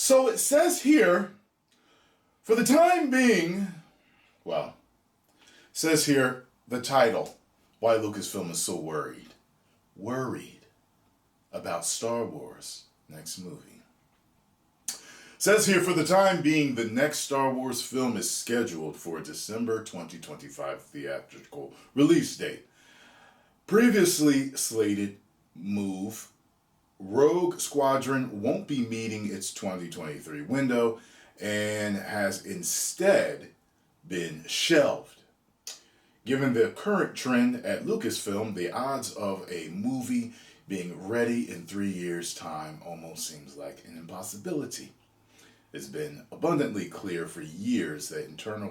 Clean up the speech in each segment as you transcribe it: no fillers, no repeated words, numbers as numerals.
So it says here, for the time being, well, it says here the title, why Lucasfilm is so worried. Worried about Star Wars next movie. It says here, for the time being, the next Star Wars film is scheduled for a December 2025 theatrical release date. Previously slated move, Rogue Squadron won't be meeting its 2023 window and has instead been shelved. Given the current trend at Lucasfilm, the odds of a movie being ready in 3 years' time almost seems like an impossibility. It's been abundantly clear for years that internal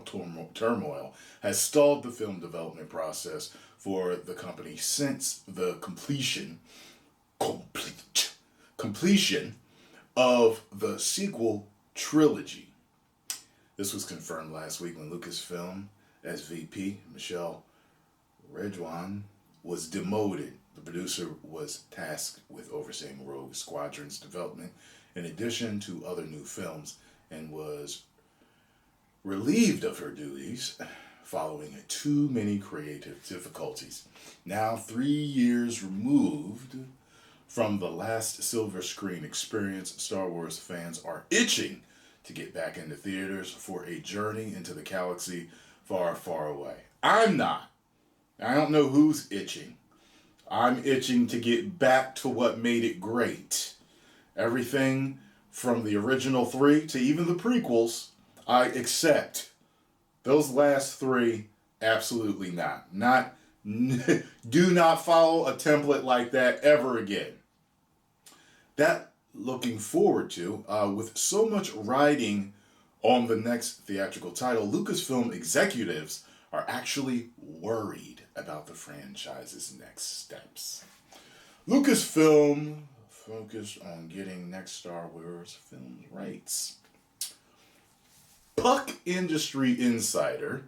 turmoil has stalled the film development process for the company since the completion of the sequel Trilogy. This was confirmed last week when Lucasfilm SVP Michelle Redwan was demoted. The producer was tasked with overseeing Rogue Squadron's development in addition to other new films and was relieved of her duties following too many creative difficulties. Now, 3 years removed from the last silver screen experience, Star Wars fans are itching to get back into theaters for a journey into the galaxy far, far away. I'm not. I don't know who's itching. I'm itching to get back to what made it great. Everything from the original 3 to even the prequels, I accept. Those last 3, absolutely not. Do not follow a template like that ever again. That looking forward to, with so much riding on the next theatrical title, Lucasfilm executives are actually worried about the franchise's next steps. Lucasfilm focused on getting next Star Wars film rights. Puck Industry Insider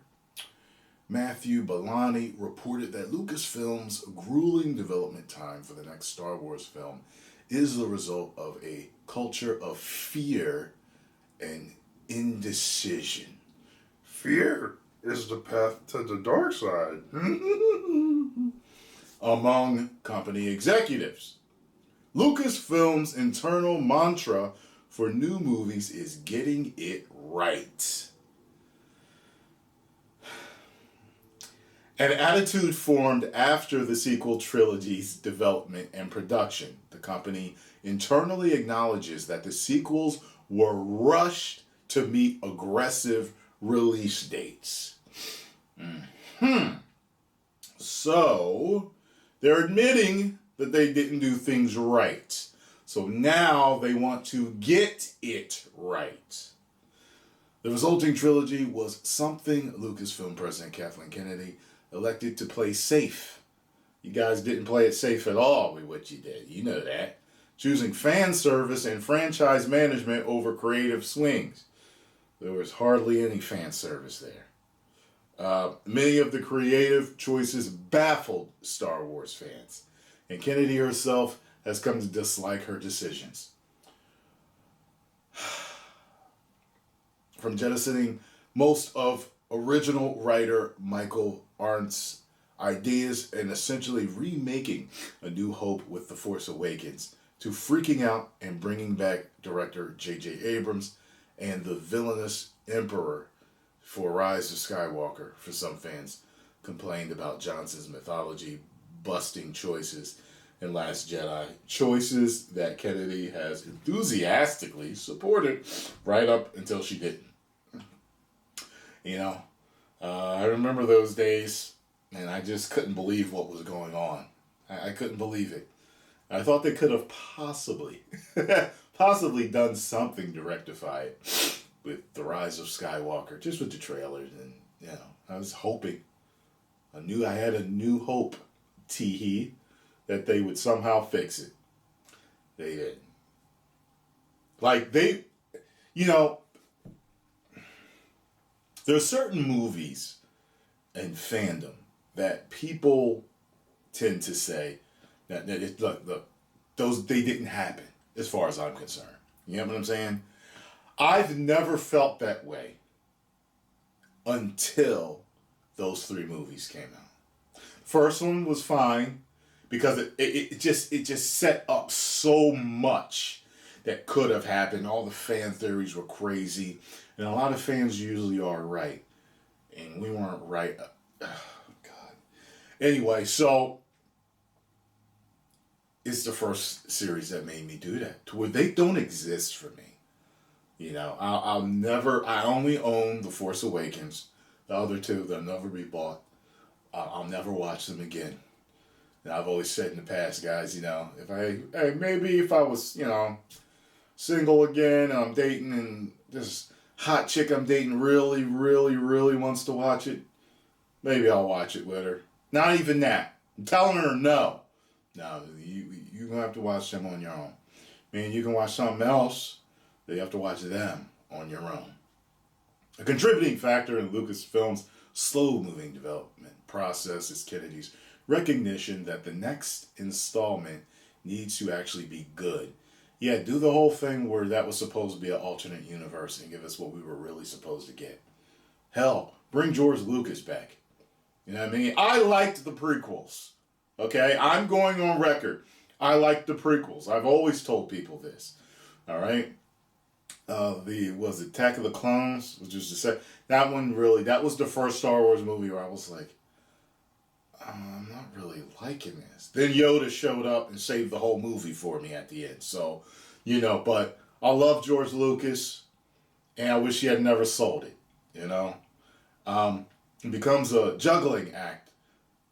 Matthew Bellani reported that Lucasfilm's grueling development time for the next Star Wars film is the result of a culture of fear and indecision. Fear is the path to the dark side among company executives. Lucasfilm's internal mantra for new movies is getting it right. An attitude formed after the sequel trilogy's development and production. The company internally acknowledges that the sequels were rushed to meet aggressive release dates. So, they're admitting that they didn't do things right. So now they want to get it right. The resulting trilogy was something Lucasfilm President Kathleen Kennedy elected to play safe. You guys didn't play it safe at all with what you did. You know that. Choosing fan service and franchise management over creative swings. There was hardly any fan service there. Many of the creative choices baffled Star Wars fans, and Kennedy herself has come to dislike her decisions. From jettisoning most of original writer Michael Arndt's ideas and essentially remaking A New Hope with The Force Awakens, to freaking out and bringing back director J.J. Abrams and the villainous Emperor for Rise of Skywalker. For some fans, complained about Johnson's mythology busting choices in Last Jedi, choices that Kennedy has enthusiastically supported right up until she didn't. You know, I remember those days, and I just couldn't believe what was going on. I couldn't believe it. I thought they could have possibly done something to rectify it with The Rise of Skywalker, just with the trailers, and I was hoping. I had a new hope, that they would somehow fix it. They didn't. There are certain movies and fandom that people tend to say that look, those they didn't happen as far as I'm concerned. You know what I'm saying? I've never felt that way until those three movies came out. First one was fine because it just set up so much that could have happened. All the fan theories were crazy, and a lot of fans usually are right, and we weren't right. God. Anyway, so it's the first series that made me do that, to where they don't exist for me. You know, I'll never. I only own The Force Awakens. The other two, they'll never be bought. I'll never watch them again. And I've always said in the past, guys, you know, maybe if I was, you know, single again, and I'm dating, and this hot chick I'm dating really, really, really wants to watch it, maybe I'll watch it with her. Not even that. I'm telling her no. No, you're going to have to watch them on your own. I mean, you can watch something else, but you have to watch them on your own. A contributing factor in Lucasfilm's slow-moving development process is Kennedy's recognition that the next installment needs to actually be good. Yeah, do the whole thing where that was supposed to be an alternate universe and give us what we were really supposed to get. Hell, bring George Lucas back. You know what I mean? I liked the prequels. Okay? I'm going on record. I liked the prequels. I've always told people this. All right? Was Attack of the Clones, which was that one really, that was the first Star Wars movie where I was like, I'm not really liking this. Then Yoda showed up and saved the whole movie for me at the end. So, you know, but I love George Lucas, and I wish he had never sold it, you know. It becomes a juggling act,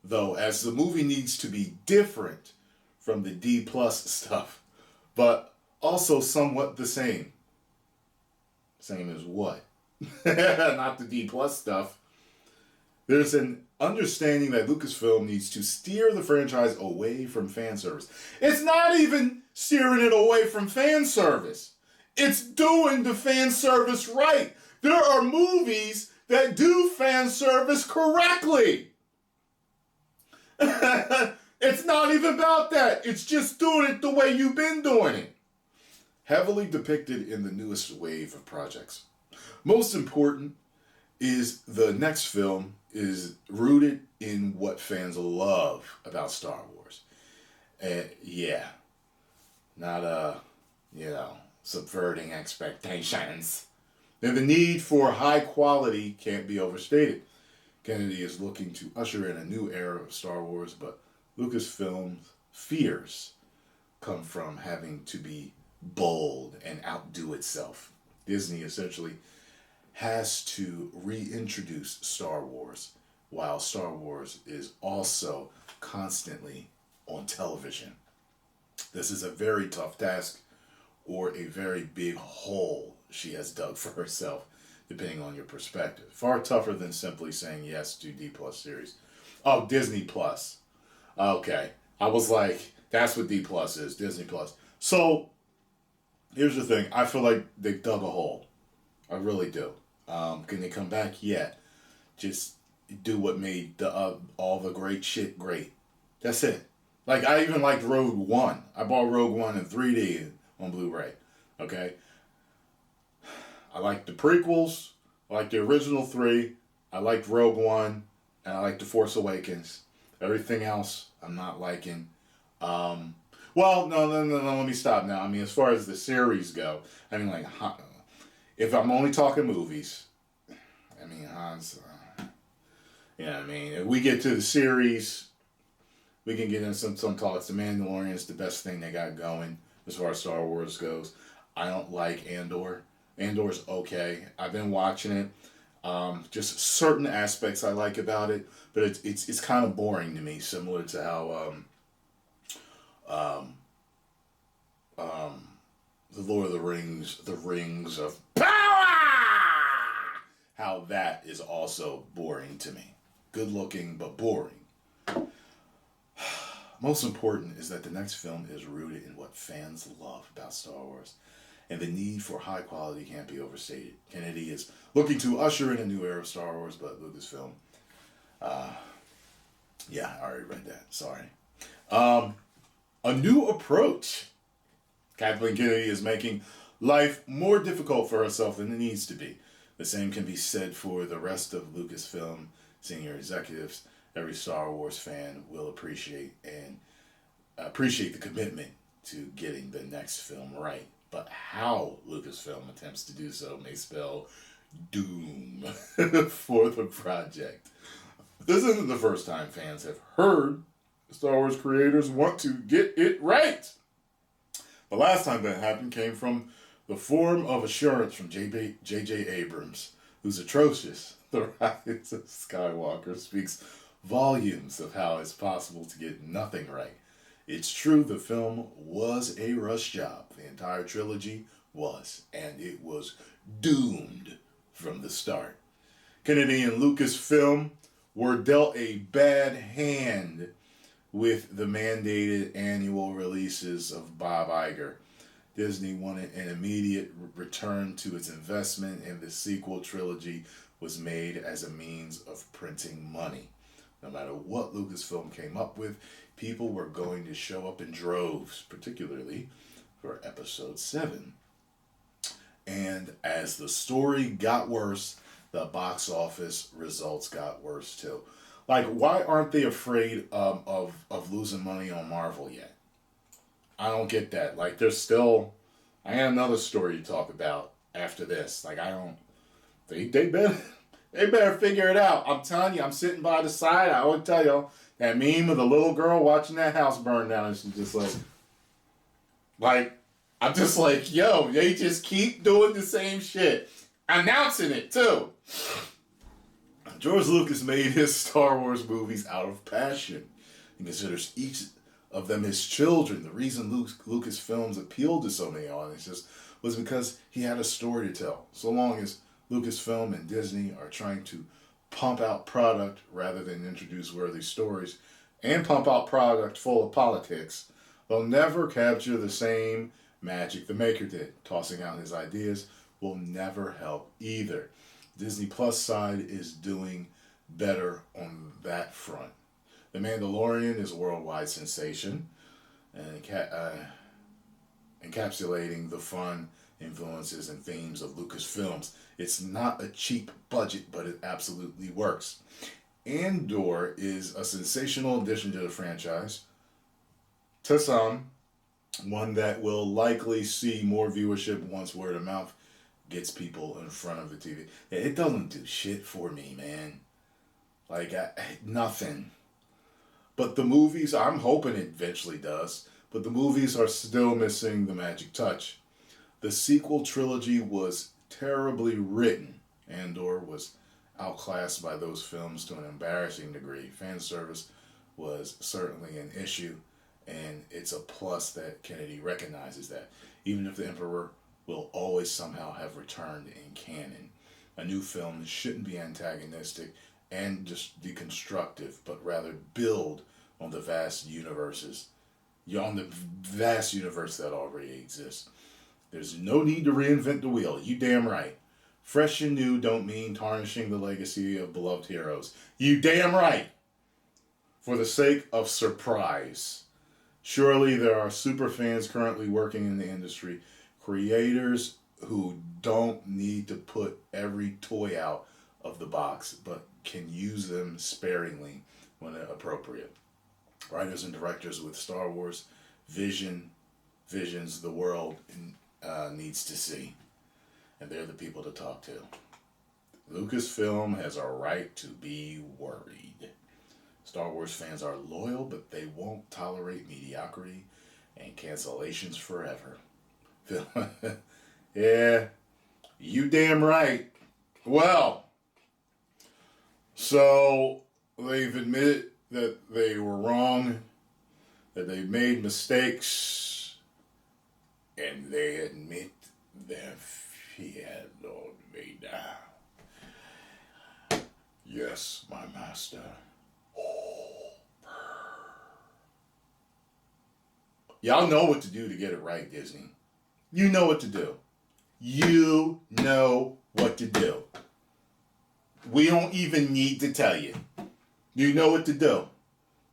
though, as the movie needs to be different from the D+ stuff, but also somewhat the same. Same as what? Not the D+ stuff. There's an understanding that Lucasfilm needs to steer the franchise away from fan service. It's not even steering it away from fan service. It's doing the fan service right. There are movies that do fan service correctly. It's not even about that. It's just doing it the way you've been doing it. Heavily depicted in the newest wave of projects. Most important is the next film is rooted in what fans love about Star Wars. And yeah, not subverting expectations. And the need for high quality can't be overstated. Kennedy is looking to usher in a new era of Star Wars, but Lucasfilm's fears come from having to be bold and outdo itself. Disney essentially has to reintroduce Star Wars, while Star Wars is also constantly on television. This is a very tough task, or a very big hole she has dug for herself, depending on your perspective. Far tougher than simply saying yes to D+ series. Oh, Disney+. Okay. I was like, that's what D+ is, Disney+. So, here's the thing. I feel like they dug a hole. I really do. Can they come back? Yeah. Just do what made all the great shit great. That's it. Like, I even liked Rogue One. I bought Rogue One in 3D on Blu-ray. Okay? I liked the prequels. I liked the original three. I liked Rogue One. And I liked The Force Awakens. Everything else, I'm not liking. Well, no, let me stop now. I mean, as far as the series go, I mean, like, if I'm only talking movies, I mean, Han's, you know what I mean? If we get to the series, we can get into some talks. The Mandalorian's the best thing they got going as far as Star Wars goes. I don't like Andor. Andor's okay. I've been watching it. Just certain aspects I like about it, but it's kind of boring to me, similar to how the Lord of the Rings of Power, how that is also boring to me. Good looking, but boring. Most important is that the next film is rooted in what fans love about Star Wars, and the need for high quality can't be overstated. Kennedy is looking to usher in a new era of Star Wars, but Lucasfilm, yeah, I already read that, sorry. A new approach Kathleen Kennedy is making life more difficult for herself than it needs to be. The same can be said for the rest of Lucasfilm senior executives. Every Star Wars fan will appreciate the commitment to getting the next film right. But how Lucasfilm attempts to do so may spell doom for the project. This isn't the first time fans have heard Star Wars creators want to get it right. The last time that happened came from the form of assurance from J.J. Abrams, who's atrocious. The Rise of Skywalker speaks volumes of how it's possible to get nothing right. It's true the film was a rush job. The entire trilogy was, and it was doomed from the start. Kennedy and Lucasfilm were dealt a bad hand with the mandated annual releases of Bob Iger. Disney wanted an immediate return to its investment, and the sequel trilogy was made as a means of printing money. No matter what Lucasfilm came up with, people were going to show up in droves, particularly for Episode 7. And as the story got worse, the box office results got worse too. Like, why aren't they afraid of losing money on Marvel yet? I don't get that. Like, there's still... I got another story to talk about after this. Like, I don't... They better figure it out. I'm telling you, I'm sitting by the side. I would tell you that meme of the little girl watching that house burn down, and she's just like, I'm just like, yo, they just keep doing the same shit. Announcing it, too. George Lucas made his Star Wars movies out of passion. He considers each of them his children. The reason Lucasfilms appealed to so many audiences was because he had a story to tell. So long as Lucasfilm and Disney are trying to pump out product rather than introduce worthy stories and pump out product full of politics, they'll never capture the same magic the maker did. Tossing out his ideas will never help either. Disney Plus side is doing better on that front. The Mandalorian is a worldwide sensation, and encapsulating the fun, influences, and themes of Lucasfilms. It's not a cheap budget, but it absolutely works. Andor is a sensational addition to the franchise. To some, one that will likely see more viewership once word of mouth gets people in front of the TV. It doesn't do shit for me, man. Like, nothing. But the movies, I'm hoping it eventually does, but the movies are still missing the magic touch. The sequel trilogy was terribly written. Andor was outclassed by those films to an embarrassing degree. Fan service was certainly an issue, and it's a plus that Kennedy recognizes that. Even if the Emperor will always somehow have returned in canon. A new film shouldn't be antagonistic and just deconstructive, but rather build on the vast universe that already exists. There's no need to reinvent the wheel. You damn right. Fresh and new don't mean tarnishing the legacy of beloved heroes. You damn right. For the sake of surprise. Surely there are super fans currently working in the industry, creators who don't need to put every toy out of the box, but can use them sparingly when appropriate. Writers and directors with Star Wars visions the world needs to see. And they're the people to talk to. Lucasfilm has a right to be worried. Star Wars fans are loyal, but they won't tolerate mediocrity and cancellations forever. Yeah, you damn right. Well, so they've admitted that they were wrong, that they made mistakes, and they admit their fear, Lord Vader. Yes, my master. Y'all know what to do to get it right, Disney. You know what to do. You know what to do. We don't even need to tell you. You know what to do.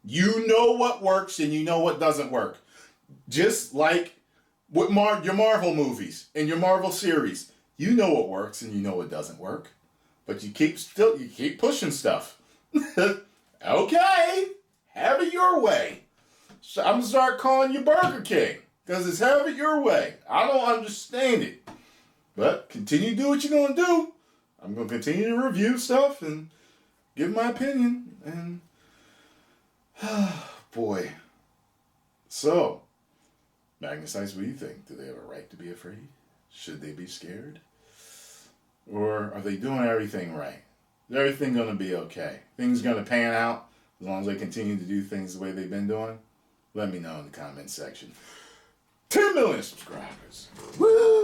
You know what works and you know what doesn't work. Just like with your Marvel movies and your Marvel series. You know what works and you know what doesn't work. But you keep pushing stuff. Okay, have it your way. So I'm going to start calling you Burger King. Because it's have it your way. I don't understand it. But continue to do what you're going to do. I'm going to continue to review stuff and give my opinion. And, boy. So, Magnus, what do you think? Do they have a right to be afraid? Should they be scared? Or are they doing everything right? Is everything going to be okay? Things going to pan out as long as they continue to do things the way they've been doing? Let me know in the comment section. 10 million subscribers. Woo!